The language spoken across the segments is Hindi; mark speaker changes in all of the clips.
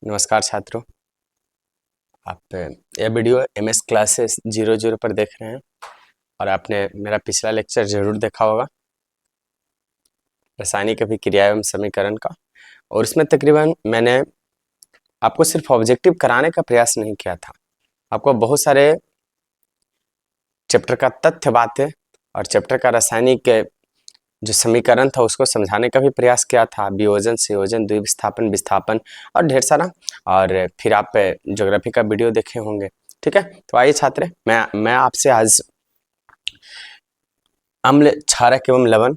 Speaker 1: नमस्कार छात्रों, आप यह वीडियो एमएस क्लासेस 00 पर देख रहे हैं और आपने मेरा पिछला लेक्चर जरूर देखा होगा रासायनिक अभिक्रिया एवं समीकरण का। और उसमें तकरीबन मैंने आपको सिर्फ ऑब्जेक्टिव कराने का प्रयास नहीं किया था, आपको बहुत सारे चैप्टर का तथ्य बातें और चैप्टर का रासायनिक जो समीकरण था उसको समझाने का भी प्रयास किया था। वियोजन, संयोजन, द्विविस्थापन, विस्थापन और ढेर सारा। और फिर आप ज्योग्राफी का वीडियो देखे होंगे। ठीक है, तो आइए छात्र, मैं आपसे आज अम्ल, क्षारक एवं लवण,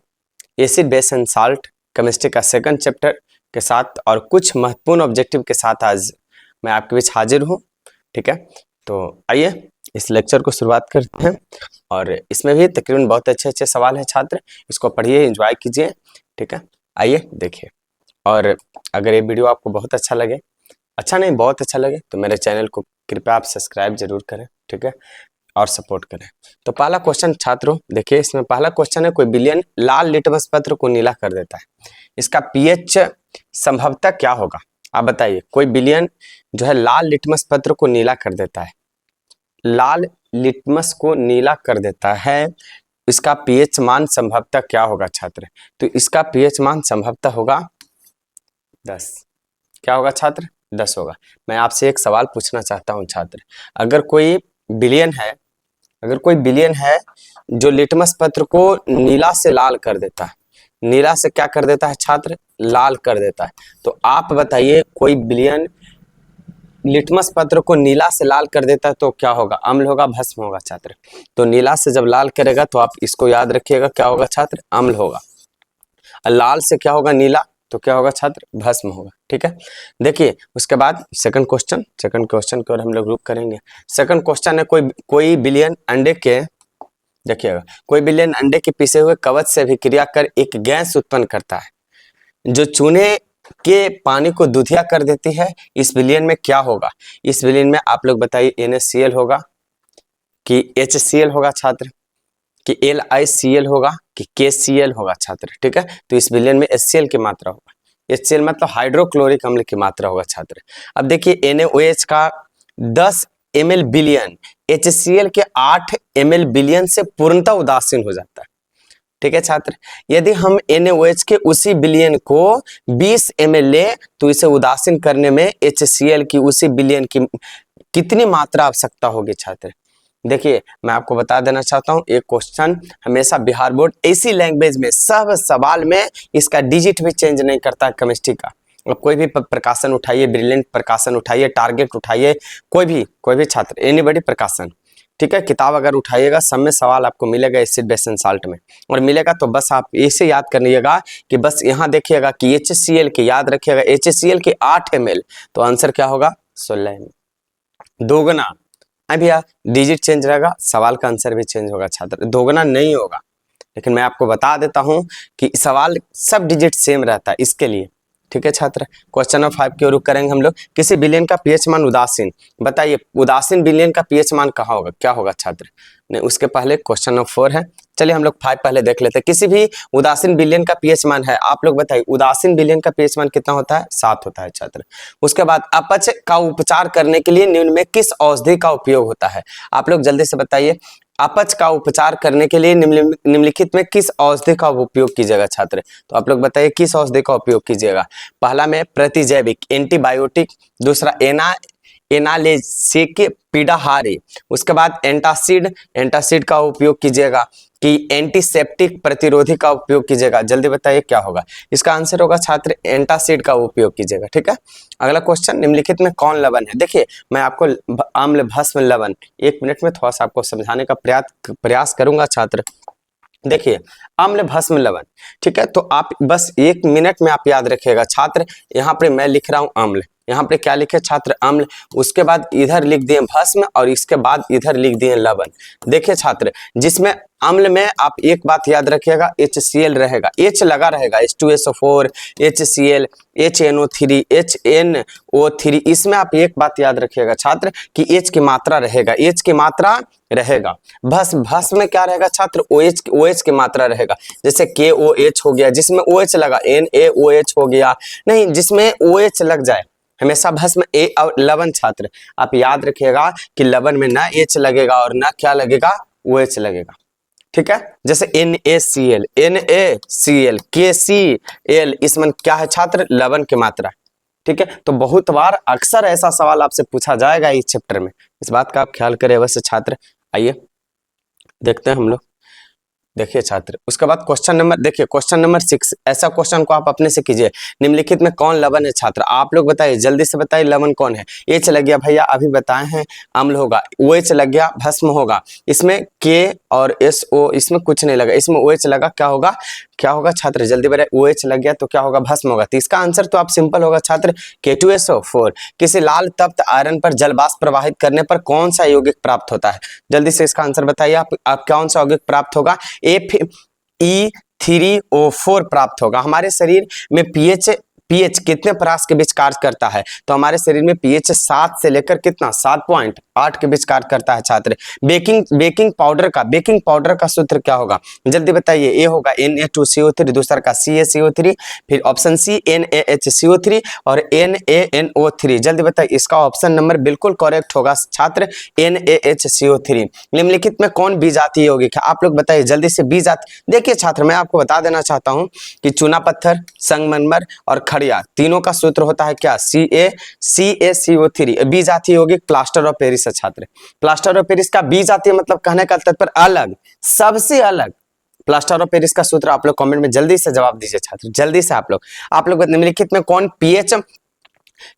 Speaker 1: acid, base and salt, chemistry का सेकंड चैप्टर के साथ और कुछ महत्वपूर्ण ऑब्जेक्टिव के साथ आज मैं आपके बीच हाजिर हूँ। ठीक है, तो आइए इस लेक्चर को शुरुआत करते हैं। और इसमें भी तकरीबन बहुत अच्छे अच्छे सवाल हैं छात्र, इसको पढ़िए, एंजॉय कीजिए। ठीक है, आइए देखिए। और अगर ये वीडियो आपको बहुत अच्छा लगे, अच्छा नहीं बहुत अच्छा लगे, तो मेरे चैनल को कृपया आप सब्सक्राइब जरूर करें। ठीक है, और सपोर्ट करें। तो पहला क्वेश्चन छात्रों देखिए, इसमें पहला क्वेश्चन है, कोई विलयन लाल लिटमस पत्र को नीला कर देता है, इसका पीएच संभवतः क्या होगा? आप बताइए। कोई विलयन जो है लाल लिटमस पत्र को नीला कर देता है, लाल लिटमस को नीला कर देता है, इसका पीएच मान संभवतः क्या होगा छात्र? तो इसका पीएच मान संभवतः होगा 10। क्या होगा छात्र? 10 होगा। मैं आपसे एक सवाल पूछना चाहता हूं छात्र, अगर कोई विलयन है जो लिटमस पत्र को नीला से लाल कर देता है, नीला से क्या कर देता है छात्र? लाल कर देता है, तो आप बताइए कोई विलयन लिटमस पत्र को नीला से लाल कर देता है तो क्या होगा? अम्ल होगा, भस्म होगा छात्र? तो नीला से जब लाल करेगा तो आप इसको याद रखिएगा, क्या होगा छात्र? अम्ल होगा। और लाल से क्या होगा? नीला, तो क्या होगा छात्र? भस्म होगा। ठीक है, देखिए उसके बाद सेकंड क्वेश्चन की ओर हम लोग रुक करेंगे। सेकंड क्वेश्चन है, कोई बिलियन अंडे के, देखिएगा, कोई बिलियन अंडे के पिसे हुए कवच से अभिक्रिया कर एक गैस उत्पन्न करता है जो चूने के पानी को दूधिया कर देती है। इस विलयन में क्या होगा? इस विलयन में आप लोग बताइए, NaCl होगा कि HCl होगा छात्र, कि LiCl होगा कि KCl होगा छात्र? ठीक है, तो इस विलयन में HCl की मात्रा होगा। HCl मतलब हाइड्रोक्लोरिक अम्ल की मात्रा होगा छात्र। अब देखिए NaOH का 10 ml बिलियन HCl के 8 ml बिलियन से पूर्णतः उदासीन हो जाता है। ठीक है छात्र, यदि हम NaOH के उसी बिलियन को 20 ml ले तो इसे उदासीन करने में HCl की उसी बिलियन की कितनी मात्रा आवश्यकता होगी छात्र? देखिए मैं आपको बता देना चाहता हूं, एक क्वेश्चन हमेशा बिहार बोर्ड ऐसी लैंग्वेज में सब सवाल में इसका डिजिट भी चेंज नहीं करता केमिस्ट्री का। अब कोई भी प्रकाशन उठाइए, ब्रिलियंट प्रकाशन उठाइए, टारगेट उठाइए, कोई भी छात्र, एनीबॉडी प्रकाशन, ठीक है, किताब अगर उठाइएगा सब में सवाल आपको मिलेगा एसिड, बेस एंड साल्ट में। और मिलेगा तो बस आप ऐसे याद कर लीजिएगा कि बस यहाँ देखिएगा कि HCl के, याद रखिएगा HCl के 8 ml, तो आंसर क्या होगा? 16 ml। दोगुना, अभी डिजिट चेंज रहेगा, सवाल का आंसर भी चेंज होगा छात्र, दोगुना नहीं होगा। लेकिन मैं आपको बता देता हूं कि सवाल सब डिजिट सेम रहता है इसके लिए। ठीक है छात्र, क्वेश्चन नंबर 5 की ओर रुक करेंगे हम लोग। किसी विलयन का पीएच मान उदासीन, बताइए उदासीन विलयन का पीएच मान कहाँ होगा? क्या होगा छात्र? नहीं, उसके पहले क्वेश्चन नंबर 4 है। चलिए हम लोग 5 पहले देख लेते हैं। किसी भी उदासीन विलयन का पीएच मान है, आप लोग बताइए उदासीन विलयन का पीएच मान कितना होता है? 7 होता है छात्र। उसके बाद अपच का उपचार करने के लिए निम्न में किस औषधि का उपयोग होता है? आप लोग जल्दी से बताइए, अपच का उपचार करने के लिए निम्नलिखित में किस औषधि का उपयोग कीजिएगा छात्र? तो आप लोग बताइए किस औषधि का उपयोग कीजिएगा? पहला में प्रतिजैविक एंटीबायोटिक, दूसरा एनालेसिक पीडाहारी, उसके बाद एंटासिड का उपयोग कीजिएगा कि एंटीसेप्टिक प्रतिरोधी का उपयोग कीजिएगा? जल्दी बताइए क्या होगा? इसका आंसर होगा छात्र एंटासिड का उपयोग कीजिएगा। ठीक है, अगला क्वेश्चन, निम्नलिखित में कौन लवण है? देखिए मैं आपको अम्ल, भस्म, लवण 1 मिनट में थोड़ा सा आपको समझाने का प्रयास करूंगा छात्र। देखिए अम्ल, भस्म, लवण, ठीक है, तो आप बस 1 मिनट में आप याद रखिएगा छात्र। यहाँ पे मैं लिख रहा हूं अम्ल, यहाँ पे क्या लिखे छात्र? अम्ल, उसके बाद इधर लिख दिए भस्म और इसके बाद इधर लिख दिए लवण। देखिए छात्र, जिसमें अम्ल में आप एक बात याद रखिएगा, HCl रहेगा, H लगा रहेगा, H2SO4, HCl, HNO3, HNO3, इसमें आप एक बात याद रखिएगा छात्र कि H की मात्रा रहेगा, H की मात्रा रहेगा। भस्म में क्या रहेगा छात्र? OH की मात्रा रहेगा। जैसे KOH हो गया, जिसमें OH लगा, NaOH हो गया, नहीं जिसमें OH लग जाए हमेशा भस्म ए और लवण छात्र, आप याद रखिएगा कि लवण में ना एच लगेगा और ना क्या लगेगा, ओ एच लगेगा, ठीक है। जैसे NaCl, NaCl, KCl, इसमें क्या है छात्र, लवण की मात्रा, ठीक है। तो बहुत बार अक्सर ऐसा सवाल आपसे पूछा जाएगा इस चैप्टर में, इस बात का आप ख्याल करें अवश्य छात्र। आइए देखते हैं हम लोग, देखिए छात्र, उसके बाद क्वेश्चन नंबर, देखिए क्वेश्चन नंबर 6, ऐसा क्वेश्चन को आप अपने से कीजिए, निम्नलिखित में कौन लवण है छात्र, आप लोग बताइए जल्दी से बताइए, लवण कौन है। एच लग गया भैया, अभी बताए हैं अम्ल होगा, ओ एच लग गया भस्म होगा, इसमें के और एस ओ, इसमें कुछ नहीं लगा, इसमें ओ एच लगा, क्या होगा, क्या होगा छात्र, जल्दी बताइए, ओ एच लग गया तो क्या होगा, भस्म होगा। तो इसका आंसर तो आप सिंपल होगा छात्र, K2SO4। किसी लाल तप्त आयरन पर जल वाष्प प्रवाहित करने पर कौन सा यौगिक प्राप्त होता है, जल्दी से इसका आंसर बताइए आप कौन सा यौगिक प्राप्त होगा, Fe3O4 प्राप्त होगा। हमारे शरीर में पीएच कितने परास के बीच कार्य करता है, तो हमारे शरीर में पीएच 7 से लेकर कितना, 7.8 के बीच कार्य करता है छात्र। बेकिंग पाउडर का सूत्र क्या होगा, जल्दी बताइए। ए होगा Na2CO3, दूसरा का CaCO3, फिर ऑप्शन सी NaHCO3 और NaNO3, जल्दी बताइए इसका ऑप्शन नंबर बिल्कुल करेक्ट होगा छात्र, NaHCO3। निम्नलिखित में कौन बीजातीय यौगिक है, आप लोग बताइए जल्दी से। बीजातीय, देखिए छात्र मैं आपको बता देना चाहता हूं कि चूना पत्थर, संगमरमर और खड़िया, तीनों का सूत्र होता है क्या, CaCO3। बीजातीय यौगिक प्लास्टर ऑफ पेरिस है छात्र। प्लास्टर ऑफ पेरिस का बीजातीय मतलब कहने का तात्पर्य अलग, सबसे अलग। प्लास्टर ऑफ पेरिस का सूत्र आप लोग कमेंट में जल्दी से जवाब दीजिए छात्र, जल्दी से आप लोग निम्नलिखित में कौन पीएच,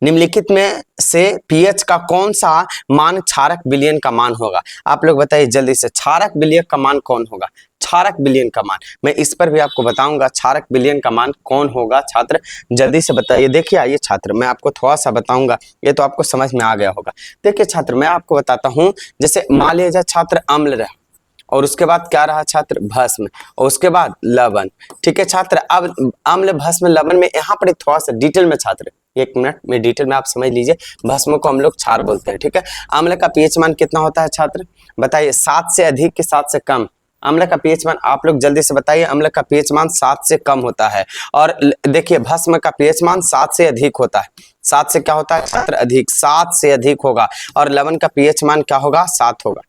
Speaker 1: निम्नलिखित में से पीएच का कौन सा मान क्षारक विलयन का मान होगा, आप लोग बताइए जल्दी से, क्षारक विलयन का मान कौन होगा, क्षारक विलयन का मान, मैं इस पर भी आपको बताऊंगा क्षारक विलयन का मान कौन होगा छात्र, जल्दी से बताइए। देखिए आइए छात्र मैं आपको थोड़ा सा बताऊंगा, ये तो आपको समझ में आ गया होगा। देखिए छात्र मैं आपको बताता हूं, जैसे मान लीजिए छात्र अम्ल रहा, और उसके बाद क्या रहा छात्र, भस्म, और उसके बाद लवण, ठीक है छात्र। अब अम्ल भस्म लवण में यहाँ पर थोड़ा सा डिटेल में छात्र, एक मिनट में डिटेल में आप समझ लीजिए, भस्म को हम लोग क्षार बोलते हैं, ठीक है। अम्ल का पीएच मान कितना होता है छात्र, बताइए, 7 से अधिक कि 7 से कम, अम्ल का पीएच मान आप लोग जल्दी से बताइए, अम्ल का पीएच मान 7 से कम होता है। और देखिए भस्म का पीएच मान 7 से अधिक होता है, 7 से क्या होता है छात्र, अधिक, 7 से अधिक होगा। और लवण का पीएच मान क्या होगा, 7 होगा।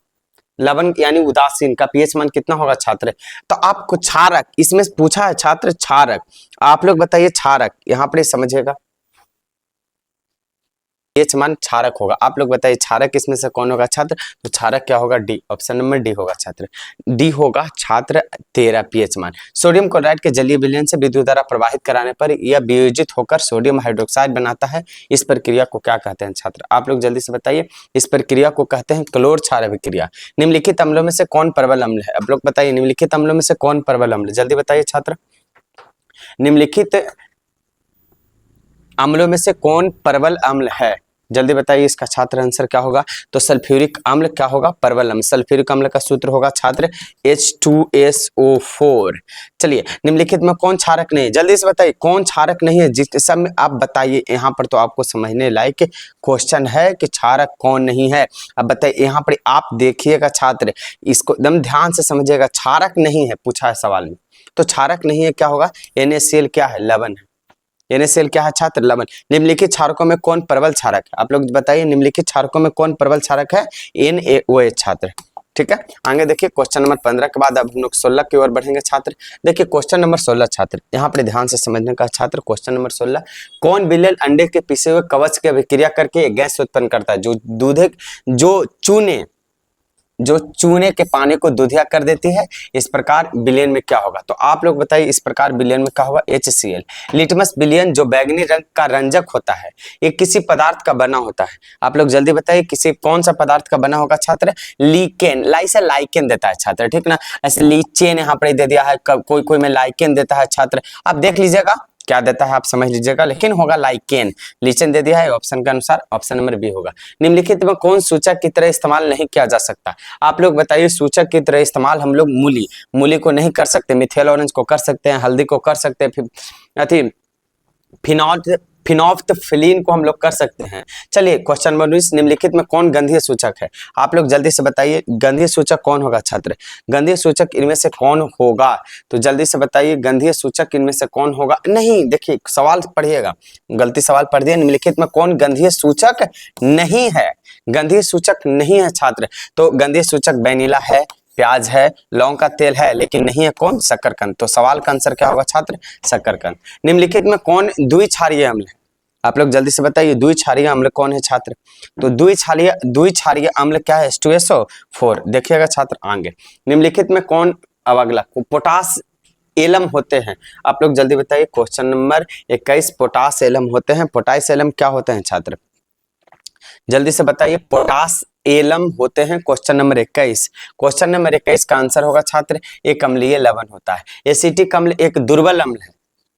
Speaker 1: लवण यानी उदासीन का पीएच मान कितना होगा छात्र, तो आपको क्षारक इसमें पूछा है छात्र, क्षारक, आप लोग बताइए क्षारक, यहाँ पर समझिएगा पीएच मान क्षारक होगा, आप लोग बताइए क्षारक इसमें से कौन होगा छात्र, तो क्षारक क्या होगा, डी, ऑप्शन नंबर डी होगा छात्र, डी होगा छात्र 13 पीएच मान। सोडियम क्लोराइड के जलीय विलयन से विद्युत धारा प्रवाहित कराने पर यह वियोजित होकर सोडियम हाइड्रोक्साइड बनाता है, इस प्रक्रिया को क्या कहते हैं छात्र, आप लोग जल्दी से बताइए, इस प्रक्रिया को कहते हैं क्लोर क्षार अभिक्रिया। निम्नलिखित अम्लों में से कौन प्रबल अम्ल है, आप लोग बताइए निम्नलिखित अम्लों में से कौन प्रबल अम्ल, जल्दी बताइए छात्र, निम्नलिखित अम्लों में से कौन प्रबल अम्ल है, जल्दी बताइए इसका छात्र आंसर क्या होगा, तो सल्फ्यूरिक अम्ल क्या होगा, प्रबल अम्ल। सल्फ्यूरिक अम्ल का सूत्र होगा छात्र H2SO4। चलिए निम्नलिखित में कौन क्षारक नहीं है, जल्दी से बताइए कौन क्षारक नहीं है, जिस सब में आप बताइए, यहाँ पर तो आपको समझने लायक क्वेश्चन है कि क्षारक कौन नहीं है। अब बताइए यहाँ पर आप देखिएगा छात्र, इसको एकदम ध्यान से समझिएगा, क्षारक नहीं है पूछा है सवाल में, तो क्षारक नहीं है क्या होगा, NaCl क्या है, लवण है, NaCl क्या है छात्र, लवण। निम्नलिखित क्षारकों में कौन प्रबल क्षारक है, आप लोग बताइए निम्नलिखित क्षारकों में कौन प्रबल क्षारक है, NaOH छात्र, ठीक है। आगे देखिए क्वेश्चन नंबर 15 के बाद अब हम लोग 16 की ओर बढ़ेंगे छात्र। देखिए क्वेश्चन नंबर 16 छात्र, यहाँ पर ध्यान से समझने का छात्र, क्वेश्चन नंबर 16, कौन विलेय अंडे के पिसे हुए कवच की अभिक्रिया करके गैस उत्पन्न करता है, जो चूने के पानी को दूधिया कर देती है, इस प्रकार विलयन में क्या होगा, तो आप लोग बताइए इस प्रकार विलयन में क्या होगा, HCl। लिटमस विलयन जो बैगनी रंग का रंजक होता है, ये किसी पदार्थ का बना होता है, आप लोग जल्दी बताइए किसी कौन सा पदार्थ का बना होगा छात्र, लीकेन, लाइसा लाइकेन देता है छात्र, ठीक ना, ऐसे लीचेन यहाँ पर दे दिया है, कोई में लाइकेन देता है छात्र, आप देख लीजिएगा क्या देता है आप समझ लीजिएगा, लेकिन होगा लाइकेन, लीचेन दे दिया है ऑप्शन के अनुसार, ऑप्शन नंबर बी होगा। निम्नलिखित में कौन सूचक की तरह इस्तेमाल नहीं किया जा सकता, आप लोग बताइए, सूचक की तरह इस्तेमाल हम लोग मूली को नहीं कर सकते, मिथाइल ऑरेंज को कर सकते हैं, हल्दी को कर सकते हैं, फिनॉल फिनोल्फ्थलीन को हम लोग कर सकते हैं। चलिए क्वेश्चन नंबर 20, निम्नलिखित में कौन गंधीय सूचक है? आप लोग जल्दी से बताइए गंधीय सूचक कौन होगा छात्र? गंधीय सूचक इनमें से कौन होगा? तो जल्दी से बताइए गंधीय सूचक इनमें से कौन होगा? नहीं, देखिए सवाल पढ़िएगा, गलती सवाल पढ़ दिया। निम्नलिखित में कौन गंधीय सूचक नहीं है? गंधीय सूचक नहीं है छात्र। तो गंधीय सूचक वैनिला है, प्याज है, लौंग का तेल है, लेकिन नहीं है कौन? शकरकंद। तो सवाल का आंसर क्या होगा छात्र? शकरकंद। निम्नलिखित में कौन द्विक्षारीय अम्ल है? आप लोग जल्दी से बताइए द्विक्षारीय अम्ल कौन है छात्र? तो द्विक्षारीय अम्ल क्या है? H2SO4। देखिएगा छात्र आगे, निम्नलिखित में कौन, अब अगला पोटास एलम होते हैं। आप लोग जल्दी बताइए क्वेश्चन नंबर 21, पोटास एलम होते हैं। पोटास एलम क्या होते हैं छात्र? जल्दी से बताइए पोटास एलम होते हैं। क्वेश्चन नंबर 21, क्वेश्चन नंबर 21 का आंसर होगा छात्र एक अम्लीय लवण होता है। एसिटिक अम्ल एक दुर्बल अम्ल है।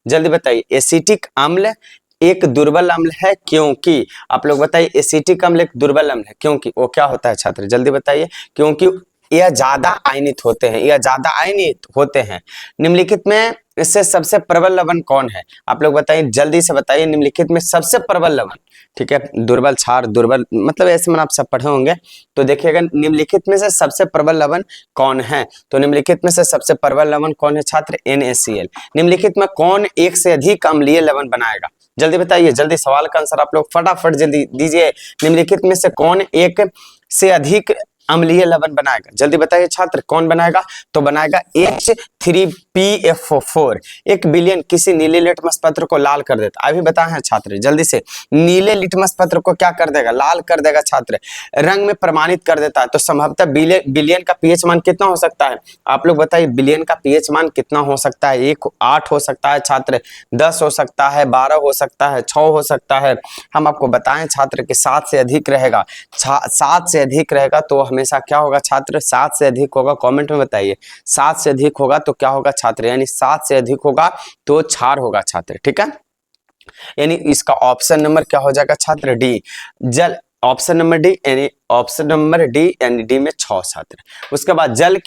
Speaker 1: जल्दी बताइए एसिटिक अम्ल एक दुर्बल अम्ल है क्योंकि, आप लोग बताइए एसिटिक अम्ल एक दुर्बल अम्ल है क्योंकि वो क्या होता है छात्र? जल्दी बताइए, क्योंकि यह ज्यादा आयनित होते हैं, यह ज्यादा आयनित होते हैं। निम्नलिखित में इससे सबसे प्रबल लवण कौन है? आप लोग बताइए, जल्दी से बताइए निम्नलिखित में सबसे प्रबल लवण। ठीक है, दुर्बल, क्षार, दुर्बल, मतलब ऐसे में आप सब पढ़े होंगे। तो देखिएगा निम्नलिखित में से सबसे प्रबल लवण कौन है? तो निम्नलिखित में से सबसे प्रबल लवण कौन है छात्र? NaCl। निम्नलिखित में कौन एक से अधिक अम्लीय लवण बनाएगा? जल्दी बताइए, जल्दी सवाल का आंसर आप लोग फटाफट जल्दी दीजिए। निम्नलिखित में से कौन एक से अधिक अम्लीय लवण बनाएगा? जल्दी बताइए छात्र कौन बनाएगा? तो बनाएगा H3PFO4। 1 बिलियन किसी नीले लिटमस पत्र को लाल कर देता। अभी बताए हैं छात्र, जल्दी से, नीले लिटमस पत्र को क्या कर देगा? लाल कर देगा छात्र, रंग में प्रमाणित कर देता है। तो संभवतः बिलियन का पीएच मान कितना हो सकता है? आप लोग बताइए बिलियन का पीएच मान कितना हो सकता है? 8 हो सकता है छात्र, 10 हो सकता है, 12 हो सकता है, 6 हो सकता है। हम आपको बताएं छात्र कि 7 से अधिक रहेगा। 7 से अधिक रहेगा तो हमेशा क्या होगा छात्र? 7 से अधिक होगा। कमेंट में बताइए 7 से अधिक होगा तो क्या होगा छात्र? यानी 7 से अधिक होगा तो क्षार होगा छात्र। ठीक है, यानी इसका ऑप्शन नंबर क्या हो जाएगा छात्र? डी। जल, ऑप्शन नंबर डी, यानी ऑप्शन नंबर डी, यानी डी में 6 छात्र। उसके बाद जल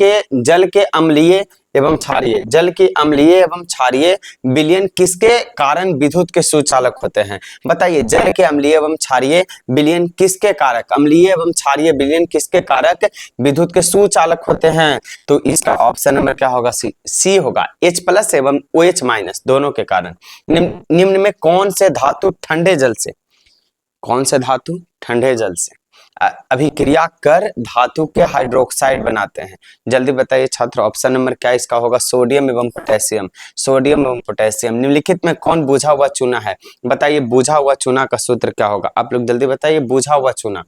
Speaker 1: के अम्लीय एवं क्षारीय, जल के अम्लीय एवं क्षारीय विलयन किसके कारण विद्युत के सुचालक होते हैं? बताइए जल के अम्लीय एवं क्षारीय विलयन किसके कारक, अम्लीय एवं क्षारीय विलयन किसके कारक विद्युत के सुचालक होते हैं? तो इसका ऑप्शन नंबर क्या होगा? सी होगा, H+ एवं OH- दोनों के कारण। निम्न में कौन से धातु ठंडे जल से, कौन से धातु ठंडे जल से अभिक्रिया कर धातु के हाइड्रोक्साइड बनाते हैं? जल्दी बताइए छात्र, ऑप्शन नंबर क्या इसका होगा? सोडियम एवं पोटेशियम, सोडियम एवं पोटेशियम। निम्नलिखित में कौन बुझा हुआ चूना है? बताइए बुझा हुआ चूना का सूत्र क्या होगा? आप लोग जल्दी बताइए बुझा हुआ चूना,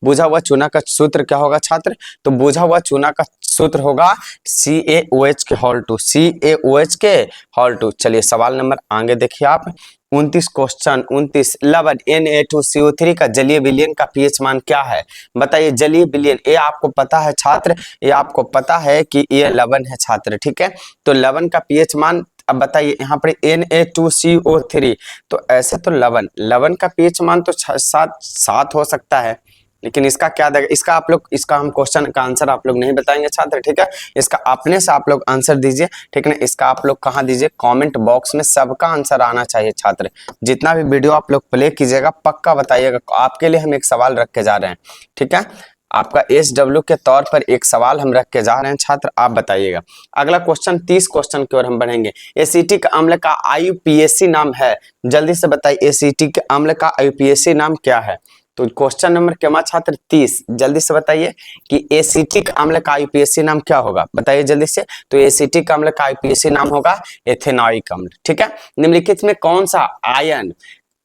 Speaker 1: बुझा हुआ चूना का सूत्र क्या होगा छात्र? तो बुझा हुआ चूना का सूत्र होगा CaOH के होल 2, CaOH के होल 2। चलिए सवाल नंबर आगे देखिए आप, 29 क्वेश्चन 29, लवण Na2CO3 का जलीय विलयन का पीएच मान क्या है? बताइए जलीय विलयन, ये आपको पता है छात्र, ये आपको पता है कि ये लवण है छात्र। ठीक है, तो लवण का पीएच मान, अब बताइए यहाँ पर Na2CO3, तो ऐसे तो लवण का पीएच मान तो 7 हो सकता है, लेकिन इसका क्या देगा? इसका आप लोग, इसका हम क्वेश्चन का आंसर आप लोग नहीं बताएंगे छात्र। ठीक है, इसका अपने से आप लोग आंसर दीजिए। ठीक है ना, इसका आप लोग कहाँ दीजिए? कमेंट बॉक्स में सबका आंसर आना चाहिए छात्र। जितना भी वीडियो आप लोग प्ले कीजिएगा पक्का बताइएगा, आपके लिए हम एक सवाल रख के जा रहे हैं। ठीक है, आपका SW के तौर पर एक सवाल हम रख के जा रहे हैं छात्र, आप बताइएगा। अगला क्वेश्चन 30 क्वेश्चन की ओर हम बढ़ेंगे। एसिटिक अम्ल का IUPAC नाम है? जल्दी से बताइए एसिटिक अम्ल का IUPAC नाम क्या है? तो क्वेश्चन नंबर क्या छात्र? 30। जल्दी से बताइए कि एसिटिक अम्ल का IUPAC नाम क्या होगा? बताइए जल्दी से। तो एसिटिक अम्ल का IUPAC नाम होगा एथेनॉइक अम्ल। ठीक है, निम्नलिखित में कौन सा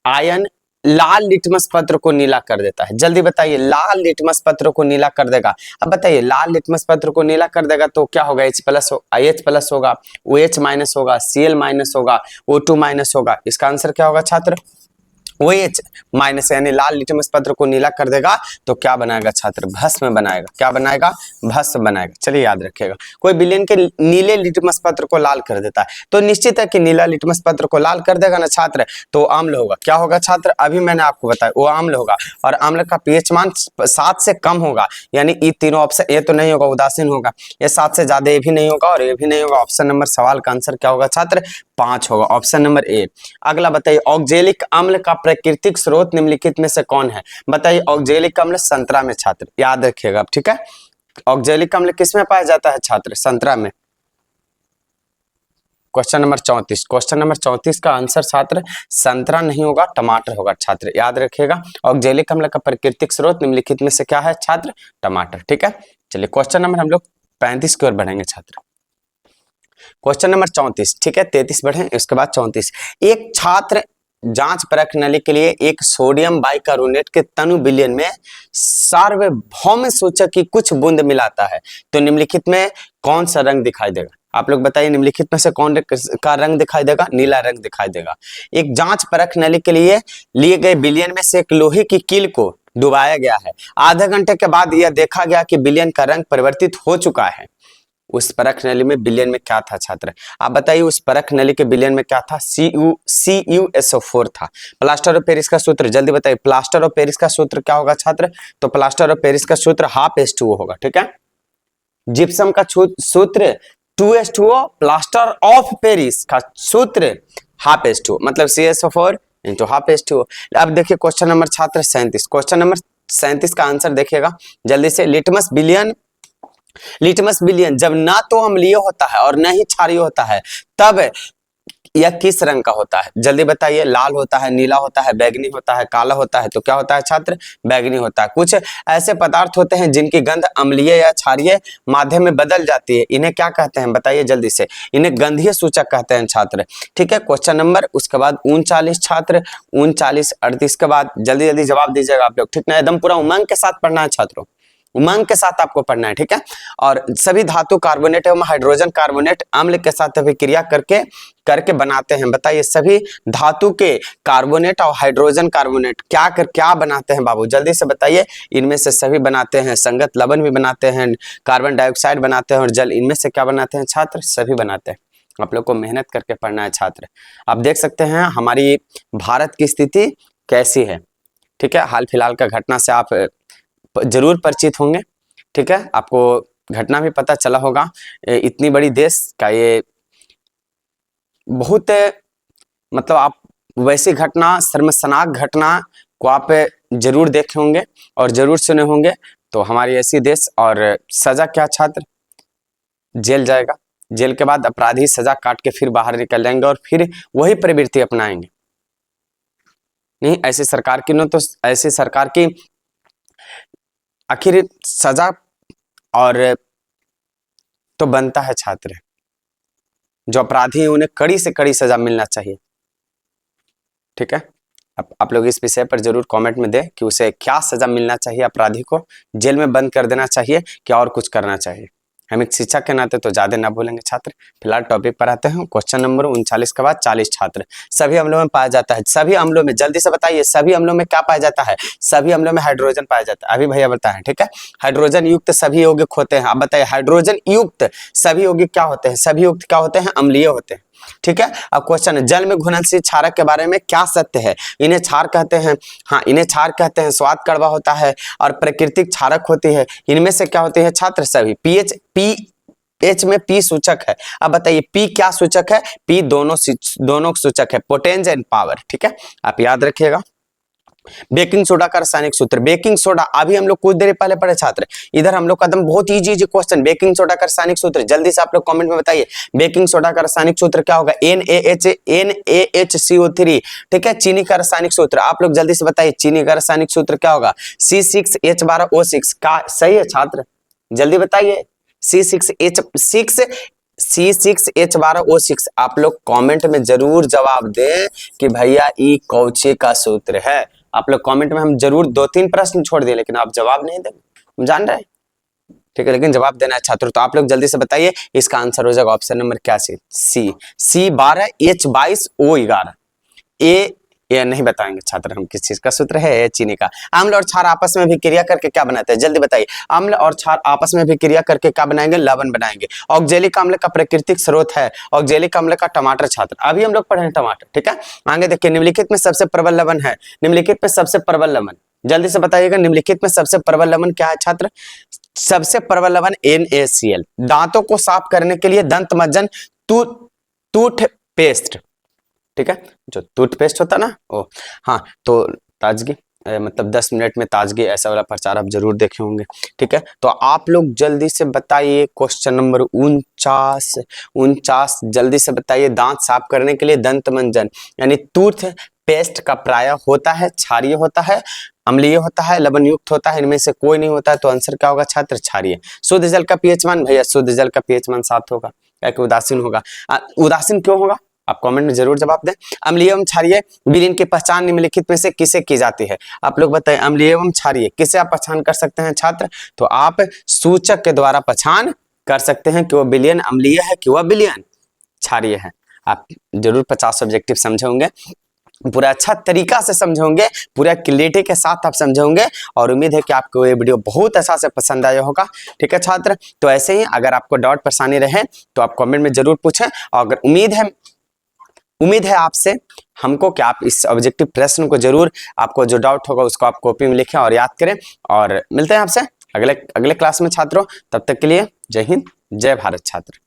Speaker 1: आयन लाल लिटमस पत्र को नीला कर देता है? जल्दी बताइए, लाल लिटमस पत्र को नीला कर देगा। अब बताइए लाल लिटमस पत्र को नीला कर देगा तो क्या होगा? H+ होगा, OH- होगा, Cl- होगा, O2- होगा। इसका आंसर क्या होगा छात्र? OH माइनस यानी लाल लिटमस पत्र को नीला कर देगा तो क्या बनाएगा छात्र? भस्म बनाएगा। क्या बनाएगा? भस्म बनाएगा। चलिए याद रखिएगा, कोई विलेन के नीले लिटमस पत्र को लाल कर देता है तो निश्चित है कि नीला लिटमस पत्र को लाल कर देगा ना छात्र, तो अम्ल होगा। क्या होगा छात्र? अभी मैंने आपको बताया वो अम्ल होगा, और अम्ल का pH मान 7 से कम होगा, यानी ये तीनों ऑप्शन, ये तो नहीं होगा, उदासीन होगा, ये 7 से ज्यादा ये भी नहीं होगा और ये भी नहीं होगा। ऑप्शन नंबर सवाल का आंसर क्या होगा छात्र? 5 होगा, ऑप्शन नंबर ए। अगला बताइए, ऑक्जेलिक अम्ल का प्राकृतिक स्रोत निम्नलिखित में से कौन है? बताइए, ऑक्जेलिक अम्ल संतरा में छात्र, याद रखिएगा, ठीक है। ऑक्जेलिक अम्ल किस में पाया जाता है छात्र? संतरा में। क्वेश्चन नंबर 34, क्वेश्चन नंबर 34 का आंसर छात्र संतरा नहीं होगा, टमाटर होगा छात्र, याद रखिएगा। ऑक्जेलिक अम्ल का प्राकृतिक स्रोत निम्नलिखित में से क्या है छात्र? टमाटर, ठीक है। चलिए क्वेश्चन नंबर हम लोग 35 की ओर बढ़ेंगे छात्र। क्वेश्चन नंबर 34, ठीक है, 33 बढ़े, इसके बाद 34। एक छात्र जांच परख नली के लिए एक सोडियम बाइकार्बोनेट के तनु विलयन में सार्वभौम सूचक की कुछ बूंद मिलाता है तो निम्नलिखित में कौन सा रंग दिखाई देगा? आप लोग बताइए, निम्नलिखित में से कौन का रंग दिखाई देगा? नीला रंग दिखाई देगा। एक जांच परख नली के लिए गए विलयन में से एक लोहे की कील को डुबाया गया है। आधा घंटे के बाद यह देखा गया कि विलयन का रंग परिवर्तित हो चुका है। उस परख नली में विलयन में क्या था छात्र? आप बताइए, उस परख नली के विलयन में क्या था? CuSO4 था। प्लास्टर ऑफ पेरिस का सूत्र जल्दी बताइए, प्लास्टर ऑफ पेरिस का सूत्र क्या होगा छात्र? तो प्लास्टर ऑफ पेरिस का सूत्र ½ होगा, ठीक है। जिप्सम का सूत्र 2H2O, प्लास्टर ऑफ पेरिस का सूत्र ½ मतलब CSO4 इंटू ½ अब देखिए क्वेश्चन नंबर छात्र 37, क्वेश्चन नंबर 37 का आंसर देखिएगा जल्दी से। लिटमस विलयन जब ना तो अम्लीय होता है और न ही क्षारीय होता है तब यह किस रंग का होता है? जल्दी बताइए। लाल होता है, नीला होता है, बैगनी होता है, काला होता है, तो क्या होता है छात्र? बैगनी होता है। कुछ ऐसे पदार्थ होते हैं जिनकी गंध अम्लीय या क्षारीय माध्यम में बदल जाती है, इन्हें क्या कहते हैं? बताइए जल्दी से। इन्हें गंधीय सूचक कहते हैं छात्र, ठीक है। क्वेश्चन नंबर उसके बाद 39 छात्र, 39 38 के बाद जल्दी जल्दी जवाब दीजिएगा आप लोग, ठीक ना। एकदम पूरा उमंग के साथ पढ़ना है छात्रों, उमंग के साथ आपको पढ़ना है, ठीक है। और सभी धातु कार्बोनेट एवं हाइड्रोजन कार्बोनेट अम्ल के साथ अभिक्रिया करके बनाते हैं। बताइए, सभी धातु के कार्बोनेट और हाइड्रोजन कार्बोनेट क्या बनाते हैं बाबू? जल्दी से बताइए। इनमें से सभी बनाते हैं, संगत लवण भी बनाते हैं, कार्बन डाइऑक्साइड बनाते हैं और जल, इनमें से क्या बनाते हैं छात्र? सभी बनाते हैं। आप लोग को मेहनत करके पढ़ना है छात्र। आप देख सकते हैं हमारी भारत की स्थिति कैसी है, ठीक है। हाल फिलहाल का घटना से आप जरूर परिचित होंगे, ठीक है। आपको घटना भी पता चला होगा। इतनी बड़ी देश का ये बहुत, मतलब आप वैसी घटना, शर्मनाक घटना को आप जरूर देखे होंगे और जरूर सुने होंगे। तो हमारी ऐसी देश, और सजा क्या छात्र? जेल जाएगा। जेल के बाद अपराधी सजा काट के फिर बाहर निकल जाएंगे और फिर वही प्रवृत्ति अपनाएंगे। नहीं, ऐसी सरकार की तो ऐसी सरकार की आखिर सजा और तो बनता है छात्र, जो अपराधी हैं उन्हें कड़ी से कड़ी सजा मिलना चाहिए, ठीक है। आप लोग इस विषय पर जरूर कमेंट में दें कि उसे क्या सजा मिलना चाहिए, अपराधी को जेल में बंद कर देना चाहिए क्या और कुछ करना चाहिए। हम एक शिक्षक के नाते तो ज्यादा ना बोलेंगे छात्र। फिलहाल टॉपिक पर आते हैं। क्वेश्चन नंबर 39 के बाद 40 छात्र। सभी अम्लों में पाया जाता है, सभी अम्लों में जल्दी से बताइए, सभी अम्लों में क्या पाया जाता है? सभी अम्लों में हाइड्रोजन पाया जाता है। अभी भैया बताएं, ठीक है। हाइड्रोजन युक्त सभी यौगिक होते हैं। आप बताइए, हाइड्रोजन युक्त सभी यौगिक क्या होते हैं? सभी यौगिक क्या होते हैं? अम्लीय होते हैं, ठीक है। अब क्वेश्चन है, जल में घुलनशील क्षारक के बारे में क्या सत्य है? इन्हें क्षार कहते हैं, हाँ इन्हें क्षार कहते हैं। स्वाद कड़वा होता है और प्राकृतिक क्षारक होती है। इनमें से क्या होती है छात्र? सभी। पीएच में पी सूचक है। अब बताइए पी क्या सूचक है? पी दोनों सूचक है, पोटेंस एंड पावर, ठीक है। आप याद रखिएगा। बेकिंग सोडा का रासायनिक सूत्र, बेकिंग सोडा अभी हम लोग कुछ देर पहले पढ़े छात्र। इधर हम लोग का एकदम बहुत इजी क्वेश्चन, बेकिंग सोडा का रासायनिक सूत्र जल्दी से आप लोग कमेंट में बताइए। बेकिंग सोडा का रासायनिक सूत्र क्या होगा? NaHCO3, ठीक है। चीनी का रासायनिक सूत्र आप लोग जल्दी से बताइए, चीनी का रासायनिक सूत्र क्या होगा? C6H12O6 का सही है छात्र, जल्दी बताइए। C6H12O6 आप लोग कमेंट में जरूर जवाब दें कि भैया ई कौचे का सूत्र है। आप लोग कमेंट में हम जरूर 2-3 प्रश्न छोड़ दिए लेकिन आप जवाब नहीं देंगे, हम जान रहे हैं, ठीक है। लेकिन जवाब देना है छात्रों, तो आप लोग जल्दी से बताइए। इसका आंसर हो जाएगा ऑप्शन नंबर क्या? C12H22O11, ये नहीं बताएंगे छात्र हम किस चीज का सूत्र है, ये चीनी का। अम्ल और क्षार आपस में भी क्रिया करके क्या बनाते हैं, जल्दी बताइए। अम्ल और क्षार आपस में भी क्रिया करके क्या बनाएंगे, लवण बनाएंगे। ऑक्जेलिक अम्ल का प्राकृतिक स्रोत है ऑक्जेलिक अम्ल का टमाटर। छात्र अभी हम लोग पढ़े हैं टमाटर, ठीक है। आगे देखिए, निम्नलिखित में सबसे प्रबल लवण है, निम्नलिखित में सबसे प्रबल लवण, जल्दी से बताइएगा, निम्नलिखित में सबसे प्रबल लवण क्या है छात्र, सबसे प्रबल लवण NaCl। दांतों को साफ करने के लिए दंत मंजन टूथपेस्ट, ठीक है, जो टूथपेस्ट होता ना वो, हाँ, तो ताजगी मतलब 10 मिनट में ताजगी, ऐसा वाला प्रचार आप जरूर देखे होंगे, ठीक है। तो आप लोग जल्दी से बताइए क्वेश्चन नंबर 49 जल्दी से बताइए। दांत साफ करने के लिए दंत मंजन यानी टूथ पेस्ट का प्राय होता है क्षारीय होता है, अम्लीय होता है, लवण युक्त होता है, इनमें से कोई नहीं होता है, तो आंसर क्या होगा छात्र, क्षारीय। शुद्ध जल का पीएच मान, भैया शुद्ध जल का पीएच मान 7 होगा, क्या कि उदासीन होगा। उदासीन क्यों होगा, आप कमेंट में जरूर जवाब दें। अम्लीय एवं क्षारीय विलीन की पहचान निम्नलिखित में से किसे की जाती है, आप लोग बताएं। अम्लीय एवं क्षारीय किसे आप पहचान कर सकते हैं छात्र, तो आप सूचक के द्वारा पहचान कर सकते हैं कि वह विलयन अम्लीय है कि वह विलयन क्षारीय है। आप जरूर 50 ऑब्जेक्टिव समझे होंगे, पूरा अच्छा तरीका से समझोगे, पूरा क्लियरिटी के साथ आप समझोगे, और उम्मीद है कि आपको ये वीडियो बहुत अच्छा से पसंद आया होगा, ठीक है छात्र। तो ऐसे ही अगर आपको डाउट परेशानी रहे तो आप कमेंट में जरूर पूछें, और अगर उम्मीद है आपसे हमको कि आप इस ऑब्जेक्टिव प्रश्न को जरूर, आपको जो डाउट होगा उसको आप कॉपी में लिखें और याद करें, और मिलते हैं आपसे अगले क्लास में छात्रों। तब तक के लिए जय हिंद जय भारत छात्र।